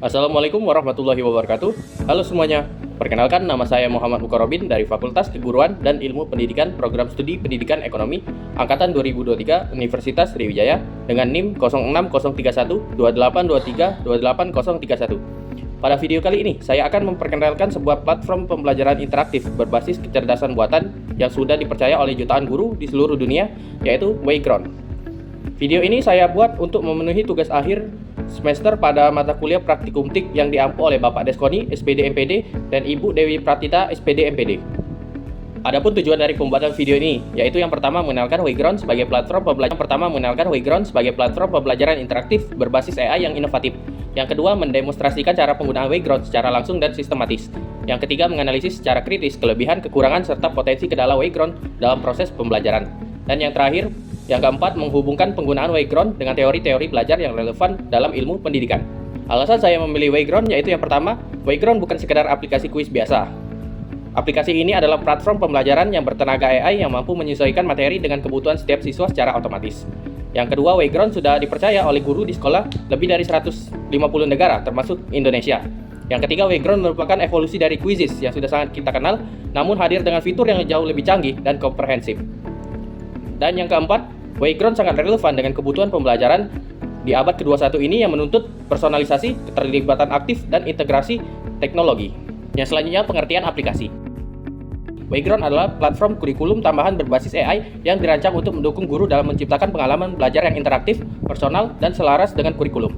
Assalamualaikum warahmatullahi wabarakatuh. Halo semuanya, perkenalkan nama saya Muhammad Mukarrobin dari Fakultas Keguruan dan Ilmu Pendidikan Program Studi Pendidikan Ekonomi Angkatan 2023 Universitas Sriwijaya dengan NIM 060312823283031. Pada video kali ini, saya akan memperkenalkan sebuah platform pembelajaran interaktif berbasis kecerdasan buatan yang sudah dipercaya oleh jutaan guru di seluruh dunia, yaitu Wayground. Video ini saya buat untuk memenuhi tugas akhir semester pada mata kuliah praktikum TIK yang diampu oleh Bapak Deskoni, SPD MPD, dan Ibu Dewi Pratita, SPD MPD. Adapun tujuan dari pembuatan video ini, yaitu yang pertama mengenalkan Wayground sebagai platform pembelajaran interaktif berbasis AI yang inovatif. Yang kedua, mendemonstrasikan cara penggunaan Wayground secara langsung dan sistematis. Yang ketiga, menganalisis secara kritis kelebihan, kekurangan, serta potensi kendala Wayground dalam proses pembelajaran. Dan yang terakhir, yang keempat, menghubungkan penggunaan Wayground dengan teori-teori belajar yang relevan dalam ilmu pendidikan. Alasan saya memilih Wayground yaitu yang pertama, Wayground bukan sekedar aplikasi kuis biasa. Aplikasi ini adalah platform pembelajaran yang bertenaga AI yang mampu menyesuaikan materi dengan kebutuhan setiap siswa secara otomatis. Yang kedua, Wayground sudah dipercaya oleh guru di sekolah lebih dari 150 negara, termasuk Indonesia. Yang ketiga, Wayground merupakan evolusi dari Quizizz yang sudah sangat kita kenal, namun hadir dengan fitur yang jauh lebih canggih dan komprehensif. Dan yang keempat, Wayground sangat relevan dengan kebutuhan pembelajaran di abad ke-21 ini yang menuntut personalisasi, keterlibatan aktif, dan integrasi teknologi. Yang selanjutnya, pengertian aplikasi. Wayground adalah platform kurikulum tambahan berbasis AI yang dirancang untuk mendukung guru dalam menciptakan pengalaman belajar yang interaktif, personal, dan selaras dengan kurikulum.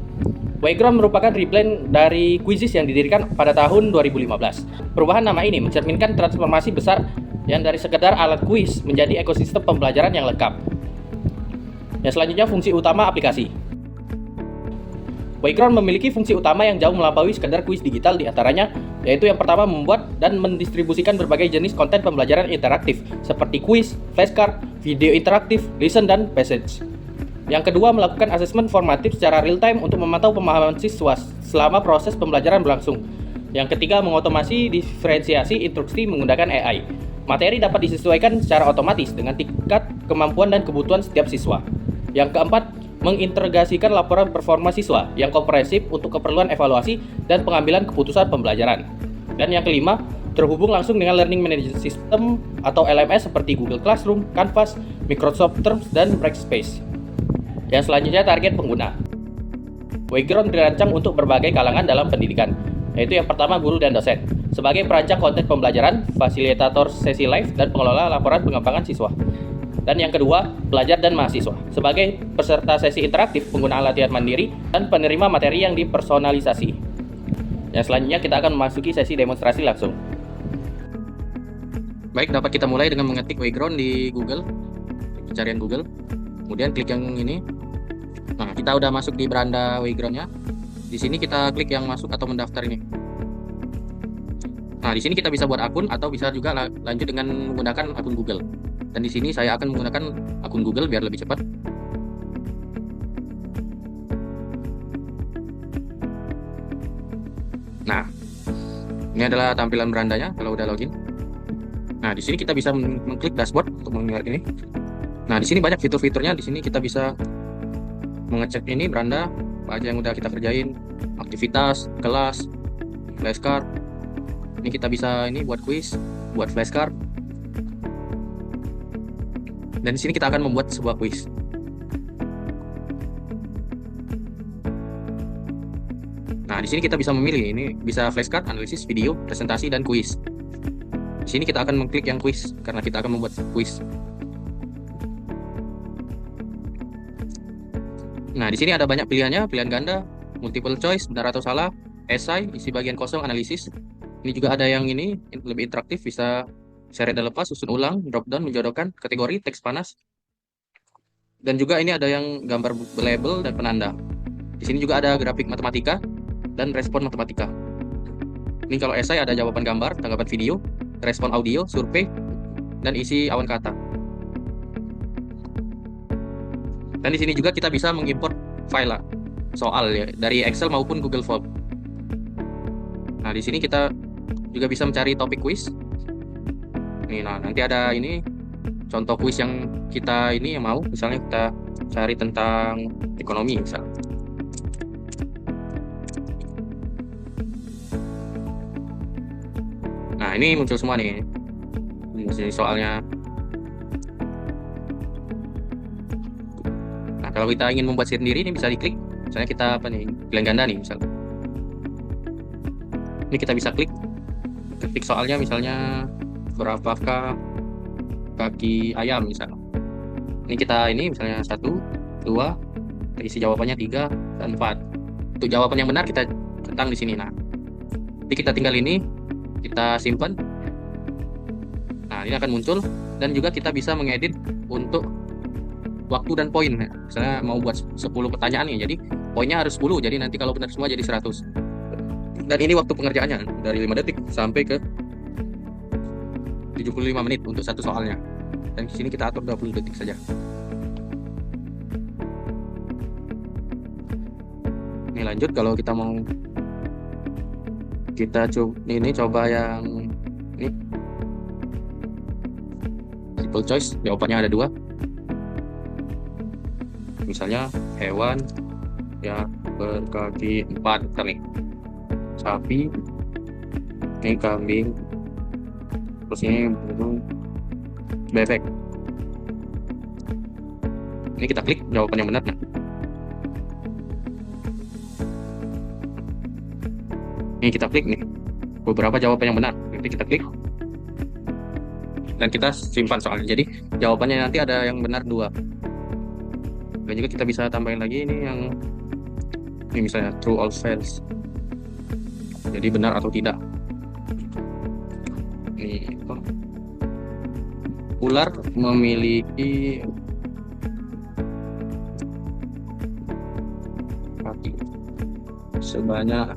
Wayground merupakan rebrand dari Quizizz yang didirikan pada tahun 2015. Perubahan nama ini mencerminkan transformasi besar yang dari sekedar alat kuis menjadi ekosistem pembelajaran yang lengkap. Yang selanjutnya, fungsi utama aplikasi. Wayground memiliki fungsi utama yang jauh melampaui sekedar kuis digital, diantaranya yaitu yang pertama, membuat dan mendistribusikan berbagai jenis konten pembelajaran interaktif seperti kuis, flashcard, video interaktif, listen, dan passage. Yang kedua, melakukan asesmen formatif secara real time untuk memantau pemahaman siswa selama proses pembelajaran berlangsung. Yang ketiga, mengotomasi diferensiasi instruksi menggunakan AI. Materi dapat disesuaikan secara otomatis dengan tingkat kemampuan dan kebutuhan setiap siswa. Yang keempat, mengintegrasikan laporan performa siswa yang komprehensif untuk keperluan evaluasi dan pengambilan keputusan pembelajaran. Dan yang kelima, terhubung langsung dengan Learning Management System atau LMS seperti Google Classroom, Canvas, Microsoft Teams, dan Brightspace. Yang selanjutnya, target pengguna. Wayground dirancang untuk berbagai kalangan dalam pendidikan, yaitu yang pertama, guru dan dosen, sebagai perancang konten pembelajaran, fasilitator sesi live, dan pengelola laporan pengembangan siswa. Dan yang kedua, pelajar dan mahasiswa, sebagai peserta sesi interaktif, penggunaan latihan mandiri, dan penerima materi yang dipersonalisasi. Yang selanjutnya, kita akan memasuki sesi demonstrasi langsung. Baik, dapat kita mulai dengan mengetik Wayground di Google, pencarian Google. Kemudian klik yang ini. Nah, kita udah masuk di beranda Wayground-nya. Di sini kita klik yang masuk atau mendaftar ini. Nah, di sini kita bisa buat akun atau bisa juga lanjut dengan menggunakan akun Google. Dan di sini saya akan menggunakan akun Google biar lebih cepat. Nah, ini adalah tampilan berandanya kalau udah login. Nah, di sini kita bisa mengklik dashboard untuk melihat ini. Nah, di sini banyak fitur-fiturnya. Di sini kita bisa mengecek ini beranda, apa aja yang udah kita kerjain, aktivitas, kelas, flashcard. Ini kita bisa ini buat quiz, buat flashcard. Dan di sini kita akan membuat sebuah quiz. Nah, di sini kita bisa memilih, ini bisa flashcard, analisis, video, presentasi, dan quiz. Di sini kita akan mengklik yang quiz karena kita akan membuat quiz. Nah, di sini ada banyak pilihannya, pilihan ganda, multiple choice, benar atau salah, esai, isi bagian kosong, analisis. Ini juga ada yang ini lebih interaktif, bisa seret dan lepas, susun ulang, drop down, menjodohkan, kategori, teks panas. Dan juga ini ada yang gambar label dan penanda. Di sini juga ada grafik matematika dan respon matematika. Ini kalau esai ada jawaban gambar, tanggapan video, respon audio, survei, dan isi awan kata. Dan di sini juga kita bisa mengimport file soal ya, dari Excel maupun Google Form. Nah, di sini kita juga bisa mencari topik quiz. Nah, nanti ada ini contoh kuis yang kita ini yang mau, misalnya kita cari tentang ekonomi misalnya. Nah, ini muncul semua nih. Ini soalnya. Nah, kalau kita ingin membuat sendiri ini bisa diklik. Misalnya kita apa nih? Pilihan ganda nih misalnya. Ini kita bisa klik, ketik soalnya misalnya berapakah kaki ayam misalnya. Ini misalnya 1, 2, isi jawabannya 3 dan 4. Untuk jawaban yang benar kita centang di sini. Nah, jadi kita tinggal ini, kita simpan. Nah, ini akan muncul dan juga kita bisa mengedit untuk waktu dan poin. Misalnya mau buat 10 pertanyaan nih, jadi poinnya harus 10. Jadi nanti kalau benar semua jadi 100. Dan ini waktu pengerjaannya dari 5 detik sampai ke 75 menit untuk satu soalnya. Dan di sini kita atur 20 detik saja. Ini lanjut kalau kita mau coba yang ini simple choice, jawabannya ada 2. Misalnya hewan ya berkaki 4 nih. Sapi, ini kambing, terus ini burung, bebek. Ini kita klik jawaban yang benar. Nah, ini kita klik nih beberapa jawaban yang benar. Nanti kita klik dan kita simpan soalnya. Jadi jawabannya nanti ada yang benar 2. Dan juga kita bisa tambahin lagi ini misalnya true or false. Jadi benar atau tidak. Ini ular memiliki kaki sebanyak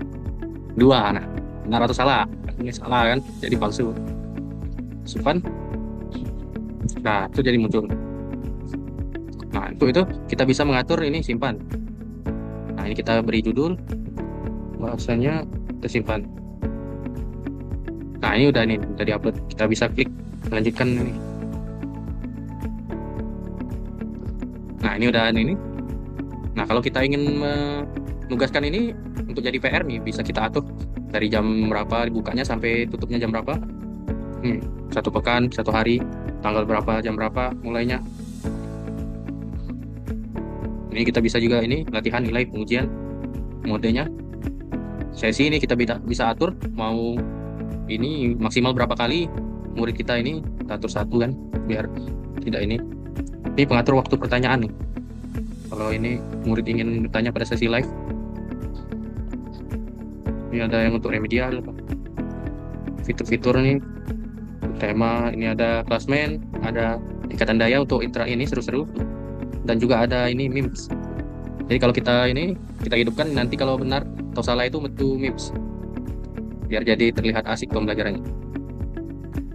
2. Nah, benar atau salah? Ini salah kan? Jadi palsu. Simpan. Nah, itu jadi muncul. Nah, itu kita bisa mengatur ini simpan. Nah, ini kita beri judul. Bahasanya tersimpan. Nah, ini udah diupload. Kita bisa klik lanjutkan ini. Nah, ini udah ini. Nah, kalau kita ingin menugaskan ini untuk jadi PR nih, bisa kita atur dari jam berapa dibukanya sampai tutupnya jam berapa. 1 pekan, 1 hari, tanggal berapa, jam berapa mulainya. Ini kita bisa juga ini latihan nilai pengujian modenya. Sesi ini kita bisa atur mau ini maksimal berapa kali murid kita ini, kita atur 1 kan biar tidak ini. Ini pengatur waktu pertanyaan nih. Kalau ini murid ingin bertanya pada sesi live. Ini ada yang untuk remedial, fitur-fitur nih, tema, ini ada klasmen, ada ikatan daya untuk interaksi ini seru-seru, dan juga ada ini memes. Jadi kalau kita hidupkan, nanti kalau benar atau salah itu memes biar jadi terlihat asik pembelajarannya.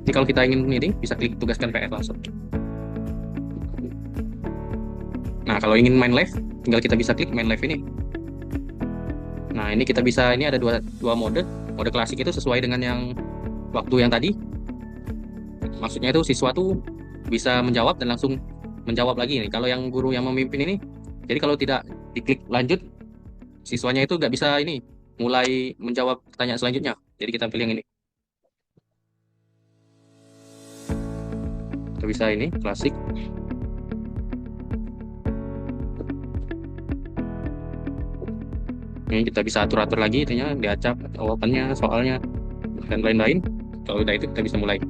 Jadi kalau kita ingin ini bisa klik tugaskan PR langsung. Nah, kalau ingin main live, tinggal kita bisa klik main live ini. Nah, ini kita bisa, ini ada dua mode. Mode klasik itu sesuai dengan yang waktu yang tadi. Maksudnya itu siswa tuh bisa menjawab dan langsung menjawab lagi nih. Kalau yang guru yang memimpin ini, jadi kalau tidak diklik lanjut, siswanya itu nggak bisa ini mulai menjawab pertanyaan selanjutnya. Jadi kita pilih yang ini. Kita bisa ini klasik. Ini kita bisa atur-atur lagi intinya, diacak jawabannya, soalnya, dan lain-lain. Kalau udah itu kita bisa mulai.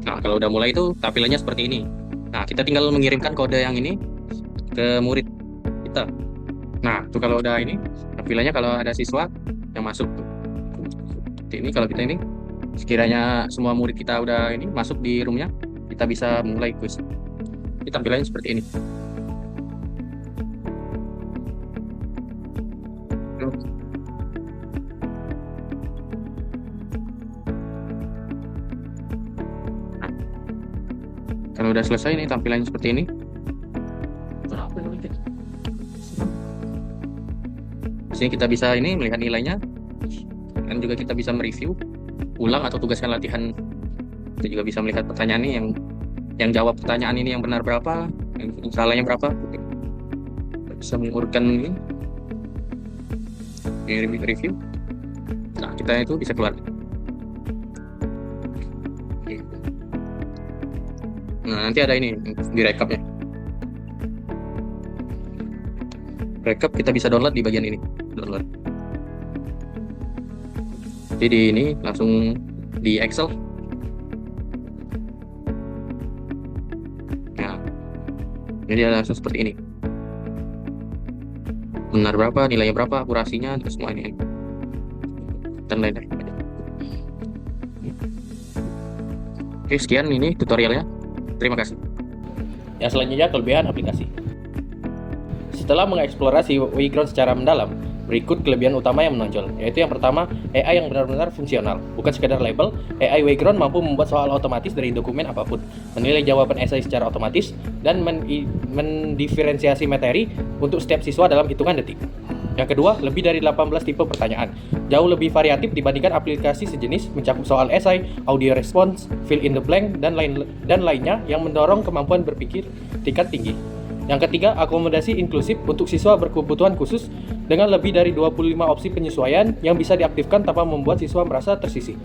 Nah, kalau udah mulai itu tampilannya seperti ini. Nah, kita tinggal mengirimkan kode yang ini ke murid kita. Nah, itu kalau udah ini tampilannya kalau ada siswa yang masuk. Seperti ini kalau kita ini sekiranya semua murid kita udah ini masuk di roomnya, kita bisa mulai kuis. Ini tampilannya seperti ini. Kalau udah selesai ini tampilannya seperti ini. Di sini kita bisa ini melihat nilainya, dan juga kita bisa mereview ulang atau tugaskan latihan. Kita juga bisa melihat pertanyaan ini yang jawab pertanyaan ini yang benar berapa, yang salahnya berapa. Kita bisa mengurutkan ini review. Nah, kita itu bisa keluar. Nah, nanti ada ini di rekapnya. Rekap kita bisa download di bagian ini. Download. Jadi di ini langsung di Excel. Nah, ini dia langsung seperti ini. Benar berapa, nilainya berapa, akurasinya, terus semua ini. Dan lain-lain. Oke, sekian ini tutorialnya. Terima kasih. Yang selanjutnya kelebihan aplikasi. Setelah mengeksplorasi Wayground secara mendalam, berikut kelebihan utama yang menonjol, yaitu yang pertama, AI yang benar-benar fungsional. Bukan sekedar label, AI Wayground mampu membuat soal otomatis dari dokumen apapun, menilai jawaban esai secara otomatis, dan mendiferensiasi materi untuk setiap siswa dalam hitungan detik. Yang kedua, lebih dari 18 tipe pertanyaan. Jauh lebih variatif dibandingkan aplikasi sejenis, mencakup soal esai, audio response, fill in the blank, dan lainnya yang mendorong kemampuan berpikir tingkat tinggi. Yang ketiga, akomodasi inklusif untuk siswa berkebutuhan khusus dengan lebih dari 25 opsi penyesuaian yang bisa diaktifkan tanpa membuat siswa merasa tersisih.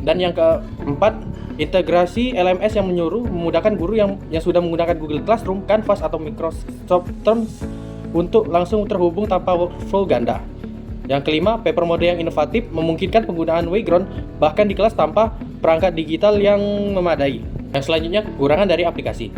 Dan yang keempat, integrasi LMS yang memudahkan guru yang sudah menggunakan Google Classroom, Canvas, atau Microsoft Teams untuk langsung terhubung tanpa workflow ganda. Yang kelima, paper mode yang inovatif memungkinkan penggunaan Wayground bahkan di kelas tanpa perangkat digital yang memadai. Yang selanjutnya, kekurangan dari aplikasi.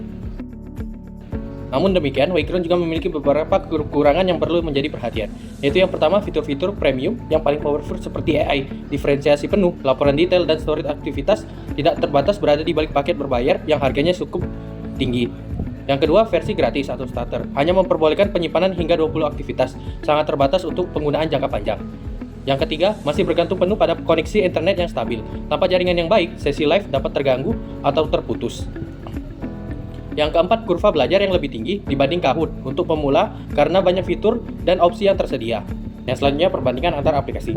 Namun demikian, Wayground juga memiliki beberapa kekurangan yang perlu menjadi perhatian, yaitu yang pertama, fitur-fitur premium yang paling powerful seperti AI, diferensiasi penuh, laporan detail, dan storage aktivitas tidak terbatas berada di balik paket berbayar yang harganya cukup tinggi. Yang kedua, versi gratis atau starter, hanya memperbolehkan penyimpanan hingga 20 aktivitas, sangat terbatas untuk penggunaan jangka panjang. Yang ketiga, masih bergantung penuh pada koneksi internet yang stabil. Tanpa jaringan yang baik, sesi live dapat terganggu atau terputus. Yang keempat, kurva belajar yang lebih tinggi dibanding Kahoot untuk pemula karena banyak fitur dan opsi yang tersedia. Yang selanjutnya, perbandingan antar aplikasi.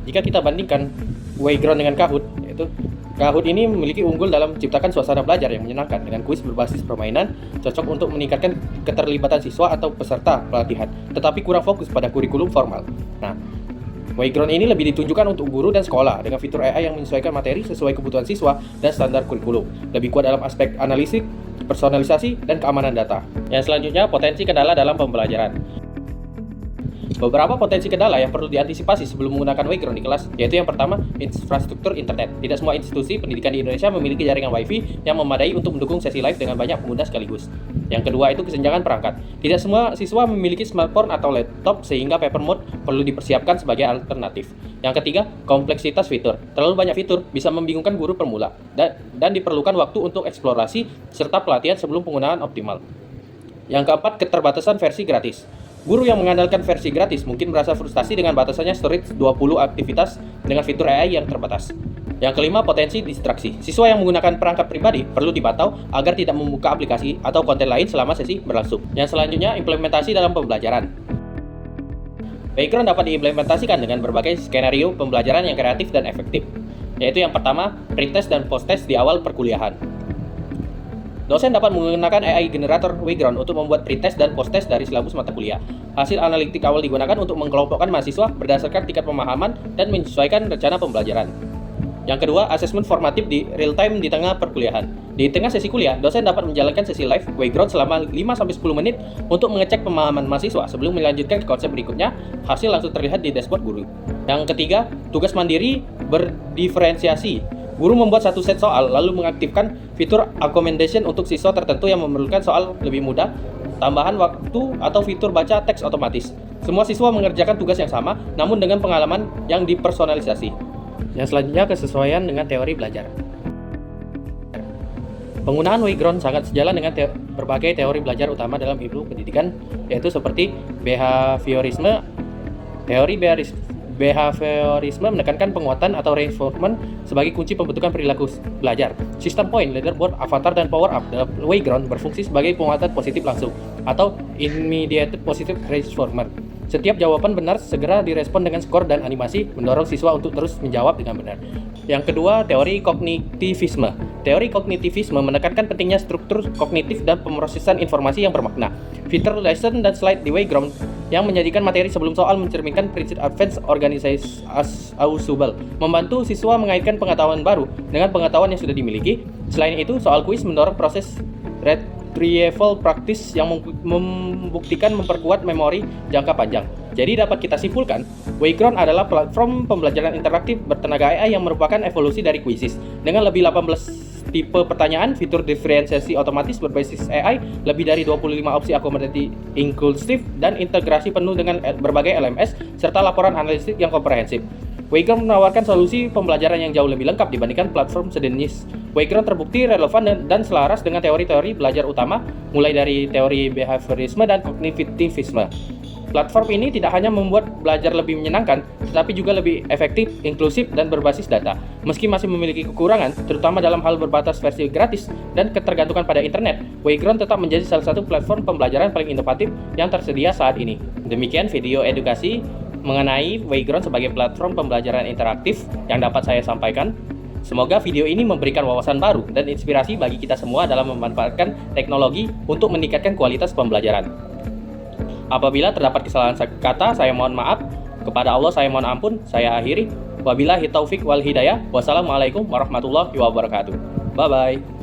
Jika kita bandingkan Wayground dengan Kahoot, yaitu Kahoot ini memiliki unggul dalam menciptakan suasana belajar yang menyenangkan dengan kuis berbasis permainan, cocok untuk meningkatkan keterlibatan siswa atau peserta pelatihan, tetapi kurang fokus pada kurikulum formal. Nah, Wayground ini lebih ditunjukkan untuk guru dan sekolah dengan fitur AI yang menyesuaikan materi sesuai kebutuhan siswa dan standar kurikulum, lebih kuat dalam aspek analisis, personalisasi, dan keamanan data. Yang selanjutnya, potensi kendala dalam pembelajaran. Beberapa potensi kendala yang perlu diantisipasi sebelum menggunakan Wayground di kelas, yaitu yang pertama, infrastruktur internet. Tidak semua institusi pendidikan di Indonesia memiliki jaringan WiFi yang memadai untuk mendukung sesi live dengan banyak pengguna sekaligus. Yang kedua itu kesenjangan perangkat. Tidak semua siswa memiliki smartphone atau laptop sehingga paper mode perlu dipersiapkan sebagai alternatif. Yang ketiga, kompleksitas fitur. Terlalu banyak fitur bisa membingungkan guru pemula dan diperlukan waktu untuk eksplorasi serta pelatihan sebelum penggunaan optimal. Yang keempat, keterbatasan versi gratis. Guru yang mengandalkan versi gratis mungkin merasa frustasi dengan batasannya storage 20 aktivitas dengan fitur AI yang terbatas. Yang kelima, potensi distraksi. Siswa yang menggunakan perangkat pribadi perlu dipantau agar tidak membuka aplikasi atau konten lain selama sesi berlangsung. Yang selanjutnya, implementasi dalam pembelajaran. Wayground dapat diimplementasikan dengan berbagai skenario pembelajaran yang kreatif dan efektif, yaitu yang pertama, pretest dan posttest di awal perkuliahan. Dosen dapat menggunakan AI generator Wayground untuk membuat pretest dan posttest dari silabus mata kuliah. Hasil analitik awal digunakan untuk mengelompokkan mahasiswa berdasarkan tingkat pemahaman dan menyesuaikan rencana pembelajaran. Yang kedua, asesmen formatif di real time di tengah perkuliahan. Di tengah sesi kuliah, dosen dapat menjalankan sesi live Wayground selama 5-10 menit untuk mengecek pemahaman mahasiswa sebelum melanjutkan ke konsep berikutnya. Hasil langsung terlihat di dashboard guru. Yang ketiga, tugas mandiri berdiferensiasi. Guru membuat satu set soal, lalu mengaktifkan fitur accommodation untuk siswa tertentu yang memerlukan soal lebih mudah, tambahan waktu, atau fitur baca teks otomatis. Semua siswa mengerjakan tugas yang sama, namun dengan pengalaman yang dipersonalisasi. Yang selanjutnya, kesesuaian dengan teori belajar. Penggunaan Wayground sangat sejalan dengan berbagai teori belajar utama dalam ilmu pendidikan, yaitu seperti behaviorisme. Teori behaviorisme menekankan penguatan atau reinforcement sebagai kunci pembentukan perilaku belajar. Sistem point, leaderboard, avatar, dan power up dalam Wayground berfungsi sebagai penguatan positif langsung atau immediate positive reinforcement. Setiap jawaban benar segera direspon dengan skor dan animasi, mendorong siswa untuk terus menjawab dengan benar. Yang kedua, teori kognitivisme. Teori kognitivisme menekankan pentingnya struktur kognitif dan pemrosesan informasi yang bermakna. fitur lesson dan slide di Wayground yang menyajikan materi sebelum soal mencerminkan prinsip Advanced Organization as Usable, membantu siswa mengaitkan pengetahuan baru dengan pengetahuan yang sudah dimiliki. Selain itu, soal kuis mendorong proses retrieval practice yang membuktikan memperkuat memori jangka panjang. Jadi dapat kita simpulkan, Wayground adalah platform pembelajaran interaktif bertenaga AI yang merupakan evolusi dari Quizzes. Dengan lebih 18 tipe pertanyaan, fitur diferensiasi otomatis berbasis AI, lebih dari 25 opsi akomodatif inklusif, dan integrasi penuh dengan berbagai LMS, serta laporan analitik yang komprehensif. Wayground menawarkan solusi pembelajaran yang jauh lebih lengkap dibandingkan platform sejenis. Wayground terbukti relevan dan selaras dengan teori-teori belajar utama, mulai dari teori behaviorisme dan kognitivisme. Platform ini tidak hanya membuat belajar lebih menyenangkan, tetapi juga lebih efektif, inklusif, dan berbasis data. Meski masih memiliki kekurangan, terutama dalam hal berbatas versi gratis dan ketergantungan pada internet, Wayground tetap menjadi salah satu platform pembelajaran paling inovatif yang tersedia saat ini. Demikian video edukasi mengenai Wayground sebagai platform pembelajaran interaktif yang dapat saya sampaikan. Semoga video ini memberikan wawasan baru dan inspirasi bagi kita semua dalam memanfaatkan teknologi untuk meningkatkan kualitas pembelajaran. Apabila terdapat kesalahan kata, saya mohon maaf. Kepada Allah saya mohon ampun. Saya akhiri. Wabillahi taufik wal hidayah. Wassalamualaikum warahmatullahi wabarakatuh. Bye-bye.